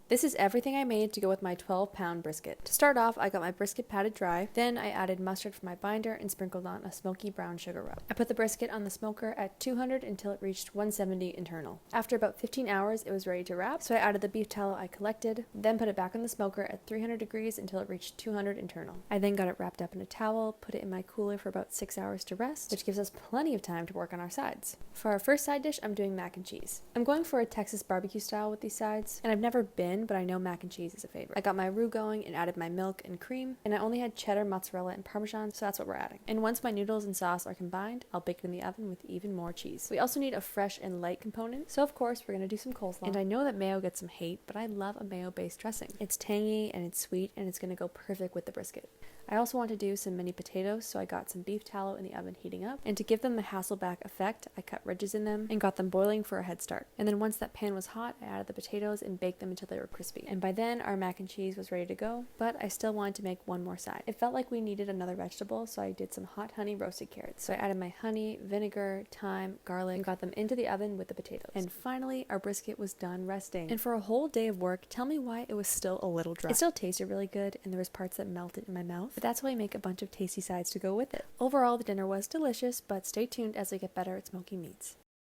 This is everything I made to go with my 12-pound brisket. To start off, I got my brisket patted dry, then I added mustard for my binder and sprinkled on a smoky brown sugar rub. I put the brisket on the smoker at 200 until it reached 170 internal. After about 15 hours, it was ready to wrap, so I added the beef tallow I collected, then put it back on the smoker at 300 degrees until it reached 200 internal. I then got it wrapped up in a towel, put it in my cooler for about 6 hours to rest, which gives us plenty of time to work on our sides. For our first side dish, I'm doing mac and cheese. I'm going for a Texas barbecue style with these sides, and I've never been, but I know mac and cheese is a favorite. I got my roux going and added my milk and cream, and I only had cheddar, mozzarella, and parmesan, so that's what we're adding. And once my noodles and sauce are combined, I'll bake it in the oven with even more cheese. We also need a fresh and light component, so of course we're going to do some coleslaw. And I know that mayo gets some hate, but I love a mayo-based dressing. It's tangy and it's sweet, and it's going to go perfect with the brisket. I also want to do some mini potatoes, so I got some beef tallow in the oven heating up, and to give them the Hasselback effect, I cut ridges in them and got them boiling for a head start. And then once that pan was hot, I added the potatoes and baked them until they were crispy. And by then, our mac and cheese was ready to go, but I still wanted to make one more side. It felt like we needed another vegetable, so I did some hot honey roasted carrots. So I added my honey, vinegar, thyme, garlic, and got them into the oven with the potatoes. And finally, our brisket was done resting. And for a whole day of work, tell me why it was still a little dry. It still tasted really good, and there was parts that melted in my mouth, but that's why I make a bunch of tasty sides to go with it. Overall, the dinner was delicious, but stay tuned as we get better at smoking meats.